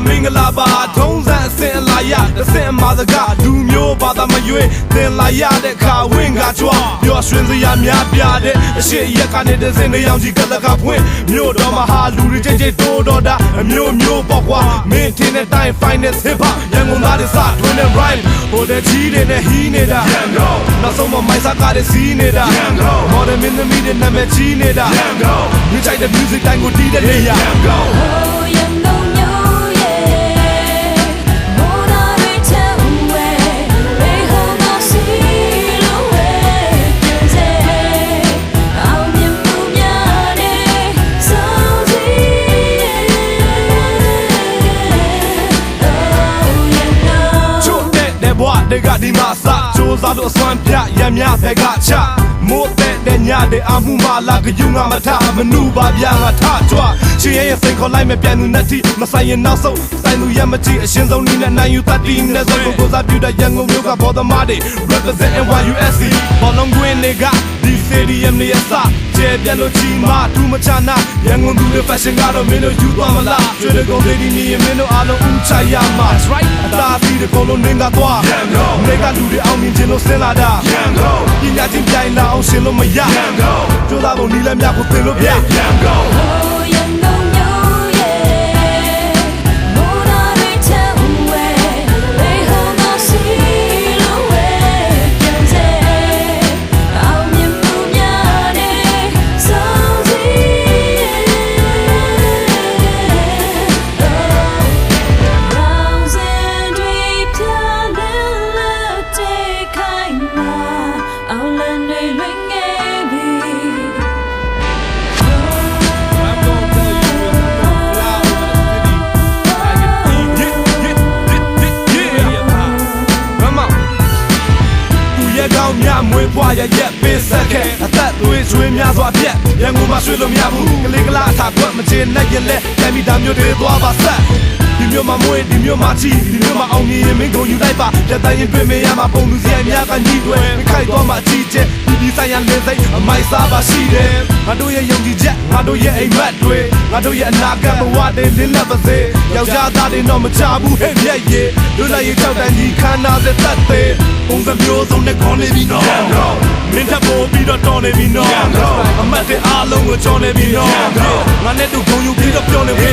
မင်္ဂလာပါထုံးစံအစဉ်လာရတစ်စင်မာစကားလူမျိုးဘာသာမရွေးသင်လာရတဲ့ခါဝင်းကကြွားပျော်ရွှင်စရာများပြတဲ့အရှိရက်ကနေတစ်စင်နေအောင်ကြီးကလကဖွင့်မြို့တော်မှာဟာလူတွေကြိတ်တိုးတော်တာအမျိုးမျိုးပေါ့ကွာမင်းထင်တဲ့တိုင်း finest hip hop ရန်ကုန်သားတွေစထွင်းတဲ့ rhyme ဟိုတဲ့ကြီးတွေနဲ့ဟီးနေတာနောက်ဆုံးမမိုက်စားကားတွေစီးနေတာ modern မင်းသမီးတွေနာမည်ကြီးနေတာမြင့်ချိုက်တဲ့ music တိုင်းကိုတီးတဲ့နေရာတွေကဒီမှာစစူးစမ်းလို့အစွမ်းပြရများဖက်ကချမိုးတဲ့ညတဲ့အာမှုမလာကယူငါမထမနူပါဗျာငါထကြွရှင်ရဲ့စိတ်ခေါ်လိုက်မပြန်သူနဲ့တီမဆိုင်ရင်နောက်ဆုံးဆိုင်သူရမတီအရှင်ဆုံးနီးနဲ့နိုင်ယူတတ်တီနဲ့ဆိုကိုစားပြတဲ့ရန်ကုန်မြို့ကဘောသမားတွေ represent NYUSC ဘောလုံးကွင်းတွေကဒီ stadium လေးအစကျဲပြန်လို့ကြီးမားထူးမချနာရန်ကုန်သူတွေ fashion ကတော့မင်းတို့ယူသွားမလားကျွေးတဲ့ကုန်လေးဒီနေမင်းတို့အားလုံးဦးချရမှာ right အသာစီးတဲ့ကုန်လုံးနင်းကသွားနေကလူတွေအောင်မြင်ခြင်းလို့ဆင်းလာတာပညာချင်းပြိုင်လာအောင်ရှင်လို့မရကြိုးစားဖို့နီးလည်းများကိုသင်လို့ပြမြမွေးပွားရရက်ပေးဆက်ခဲ့အသက်သွေးကျွေးများစွာပြက်ရန်ကုန်မှာရွှေလို့မရဘူးကလေးကလာထားကွက်မချင်နဲ့ရင်လဲတိုင်မီတာမျိုးတွေသွားပါဆက်ဒီမျိုးမှာမွေးဒီမျိုးမှာချီဒီမျိုးမှာအောင်မြင်ရင်မင်းကိုယူလိုက်ပါလက်တိုင်းရင်တွေ့မရမှာပုံလူစရိုက်များကညီတွေမခိုက်တော့မှချီချက်ဒီဆိုင်ရလေးစိတ်အမိုက်စားပါရှိတယ်ငါတို့ရဲ့ယုံကြည်ချက်ငါတို့ရဲ့အိမ်မက်တွေငါတို့ရဲ့အနာဂတ်ဘဝတွေလင်းလက်ပါစေယောက်ျားသားတွေတော့မချဘူးဟဲ့မြက်ရည်လွတ်လပ်ရေးကြောက်တန်းကြီးခန္ဓာသက်သက်သေးပုံစံမျိုးစုံနဲ့ခေါ်နေပြီနော်မင်းထပ်ပေါ်ပြီးတော့တော်နေပြီနော်အမတ်တွေအားလုံးကိုကြော်နေပြီနော်ငါနဲ့တို့ဂုံယူပြီးတော့ပြောနေပြီ